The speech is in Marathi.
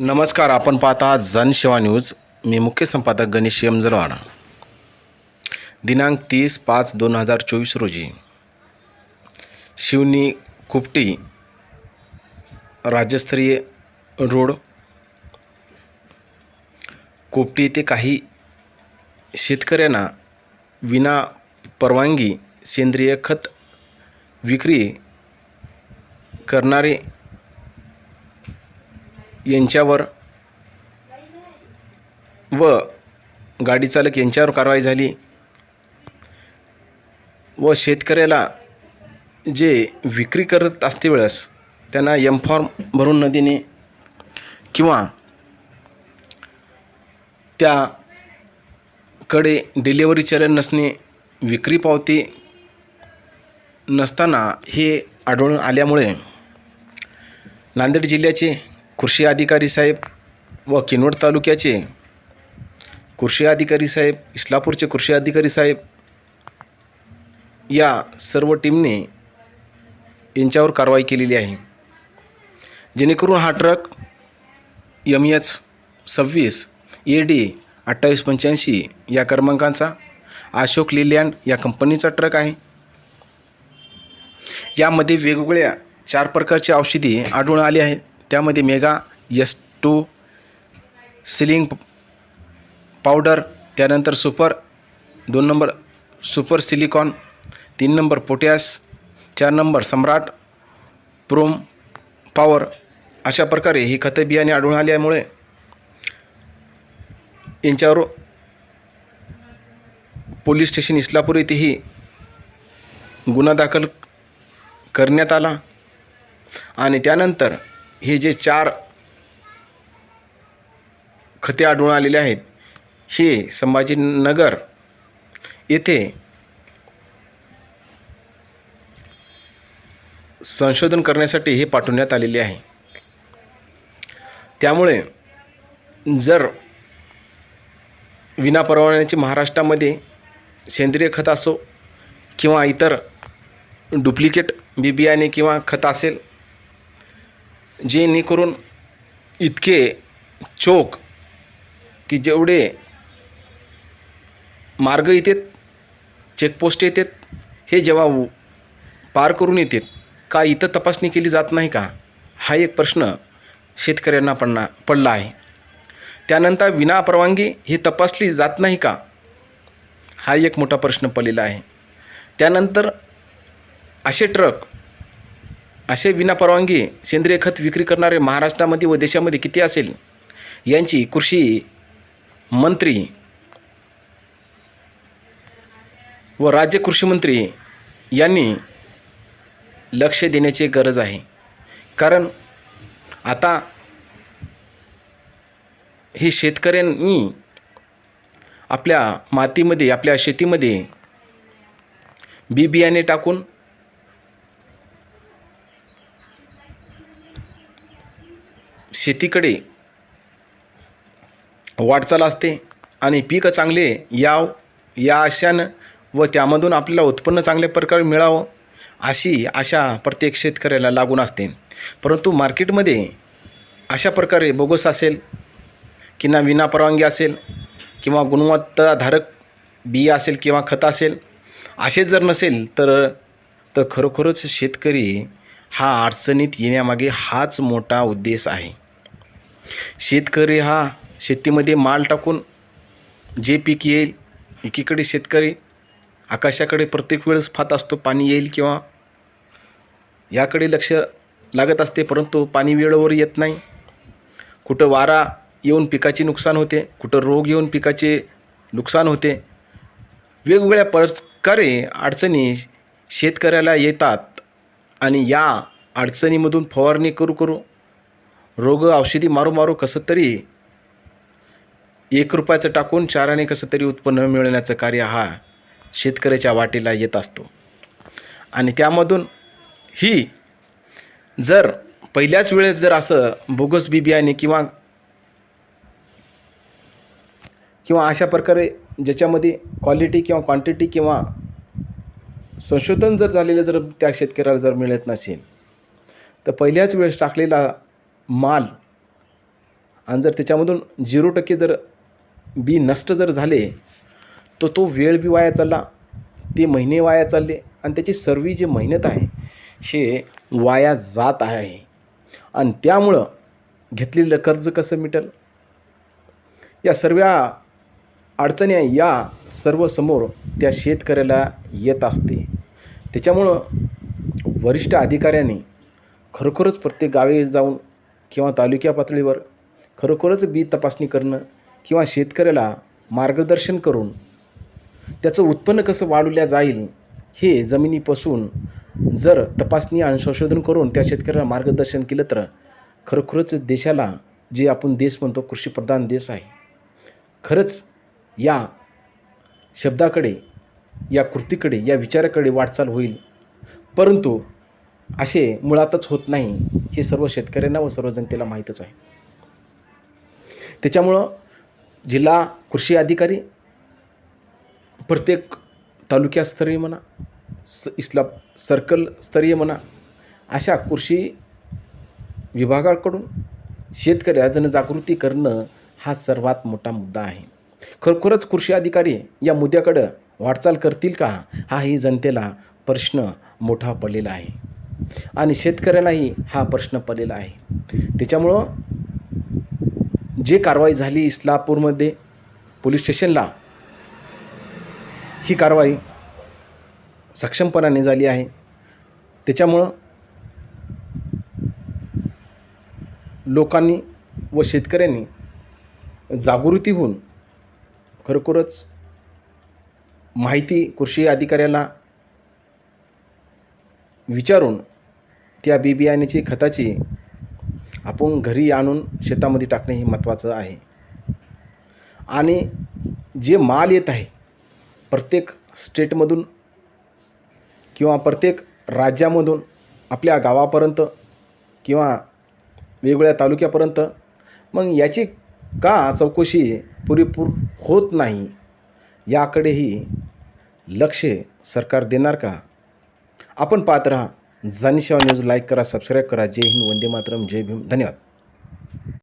नमस्कार. आपण पाहता जनसेवा न्यूज. मी मुख्य संपादक गणेश यमजरवाड. दिनांक 30/5/2024 रोजी शिवनी कुपटी राज्यस्तरीय रोड कुपटी येथे काही शेतकऱ्यांना विना परवानगी सेंद्रिय खत विक्री करणारे यांच्यावर व गाडी चालक यांच्यावर कारवाई झाली व शेतकऱ्याला जे विक्री करत असते वेळेस त्यांना एम फॉर्म भरून न देणे किंवा त्याकडे डिलिव्हरी चलन नसणे, विक्री पावती नसताना हे आढळून आल्यामुळे नांदेड जिल्ह्याचे कृषी अधिकारी साहेब व किनवट तालुक्याचे कृषी अधिकारी साहेब, इस्लापूरचे कृषी अधिकारी साहेब या सर्व टीमने यांच्यावर कारवाई केलेली आहे, जेणेकरून हा ट्रक MH26 AD 2885 या क्रमांकाचा अशोक लेलँड या कंपनीचा ट्रक आहे. यामध्ये वेगवेगळ्या 4 प्रकारची औषधी आढळून आली आहेत. त्यामध्ये मेगा S2 सिलिंग पावडर, त्यानंतर super 2 number super silicon, 3 number potash, 4 number Samrat PROM power अशा प्रकारे ही खते बियाणे आढळून आल्यामुळे यांच्यावर पोलीस स्टेशन इस्लापूर येथेही गुन्हा दाखल करण्यात आला आणि त्यानंतर हे जे 4 खते आढळून आलेले आहेत हे संभाजीनगर येथे संशोधन करण्यासाठी हे पाठवण्यात आलेले आहे. त्यामुळे जर विनापरवान्याचे महाराष्ट्रामध्ये सेंद्रिय खत असो किंवा इतर डुप्लिकेट बियाणे किंवा खत असेल, जेणेकरून इतके चोख की जेवढे मार्ग येतात, चेकपोस्ट येतात, हे जेव्हा पार करून येतात का इथं तपासणी केली जात नाही का, हा एक प्रश्न शेतकऱ्यांना पडला आहे. त्यानंतर विनापरवानगी ही तपासली जात नाही का, हा एक मोठा प्रश्न पडलेला आहे. त्यानंतर असे ट्रक, असे विनापरवानगी सेंद्रिय खत विक्री करणारे महाराष्ट्रामध्ये व देशामध्ये किती असेल, यांची कृषी मंत्री व राज्य कृषी मंत्री यांनी लक्ष देण्याची गरज आहे. कारण आता हे शेतकऱ्यांनी आपल्या मातीमध्ये, आपल्या शेतीमध्ये बियाणे टाकून शेतीकडे वाटचाल असते आणि पीक चांगले याव या आशानं व त्यामधून आपल्याला उत्पन्न चांगल्या प्रकारे मिळावं अशी आशा प्रत्येक शेतकऱ्याला लागून असते. परंतु मार्केटमध्ये अशा प्रकारे बोगस असेल किंवा विनापरवानगी असेल किंवा गुणवत्ताधारक बिया असेल किंवा खत असेल, असे जर नसेल तर खरोखरच शेतकरी हा अडचणीत येण्यामागे हाच मोठा उद्देश आहे. शेतकरी हा शेतीमध्ये माल टाकून जे पीक येईल, एकीकडे शेतकरी आकाशाकडे प्रत्येक वेळेस पाहत असतो, पाणी येईल किंवा याकडे लक्ष लागत असते, परंतु पाणी वेळेवर येत नाही. कुठं वारा येऊन पिकाचे नुकसान होते, कुठं रोग येऊन पिकाचे नुकसान होते. वेगवेगळ्या प्रकारे अडचणी शेतकऱ्याला येतात आणि या अडचणीमधून फवारणी करू रोग औषधी मारू कसं तरी 1 रुपयाचं टाकून 4 आणे कसं तरी उत्पन्न मिळवण्याचं कार्य हा शेतकऱ्याच्या वाटेला येत असतो. आणि त्यामधून ही जर पहिल्याच वेळेस जर असं बोगस बियाणे किंवा अशा प्रकारे ज्याच्यामध्ये क्वालिटी किंवा क्वांटिटी किंवा संशोधन जर झालेलं जर त्या शेतकऱ्याला जर मिळत नसेल, तर पहिल्याच वेळेस टाकलेला माल आणि जर त्याच्यामधून 0% जर बी नष्ट जर झाले तर तो वेळ बी वाया चालला, ते महिने वाया चालले आणि त्याची सर्व जी मेहनत आहे हे वाया जात आहे. आणि त्यामुळं घेतलेलं कर्ज कसं मिटेल? या सर्व अडचणी आहे या सर्व समोर त्या शेतकऱ्याला येत असते. त्याच्यामुळं वरिष्ठ अधिकाऱ्यांनी खरोखरच प्रत्येक गावी जाऊन किंवा तालुक्या पातळीवर खरोखरच बी तपासणी करणं किंवा शेतकऱ्याला मार्गदर्शन करून त्याचं उत्पन्न कसं वाढवल्या जाईल हे जमिनीपासून जर तपासणी आणि संशोधन करून त्या शेतकऱ्याला मार्गदर्शन केलं तर खरोखरच देशाला, जे आपण देश म्हणतो कृषीप्रधान देश आहे, खरंच या शब्दाकडे, या कृतीकडे, या विचाराकडे वाटचाल होईल. परंतु असे मुळातच होत नाही हे सर्व शेतकऱ्यांना व सर्व जनतेला माहीतच आहे. त्याच्यामुळं जिल्हा कृषी अधिकारी प्रत्येक तालुक्यास्तरीय म्हणा, सर्कल स्तरीय म्हणा, अशा कृषी विभागाकडून शेतकऱ्याला जनजागृती करणं हा सर्वात मोठा मुद्दा आहे. खरोखरच कृषी अधिकारी या मुद्द्याकडं वाटचाल करतील का, हाही जनतेला प्रश्न मोठा पडलेला आहे आणि शेतकऱ्यांनाही हा प्रश्न पडलेला आहे. त्याच्यामुळं जे कारवाई झाली इस्लामपूरमध्ये पोलीस स्टेशनला, ही कारवाई सक्षमपणाने झाली आहे. त्याच्यामुळं लोकांनी व शेतकऱ्यांनी जागृती होऊन खरोखरच माहिती कृषी अधिकाऱ्याला विचारून त्या बी बियाण्याची, खताची आपण घरी आणून शेतामध्ये टाकणे हे महत्त्वाचं आहे. आणि जे माल येत आहे प्रत्येक स्टेटमधून किंवा प्रत्येक राज्यामधून आपल्या गावापर्यंत किंवा वेगवेगळ्या तालुक्यापर्यंत, मग याची का चौकशी पुरेपूर होत नाही, याकडेही लक्ष सरकार देणार का? आपण पाहत राहा जाणीव न्यूज. लाईक करा, सबस्क्राईब करा. जय हिंद, वंदे मातरम, जय भीम. धन्यवाद.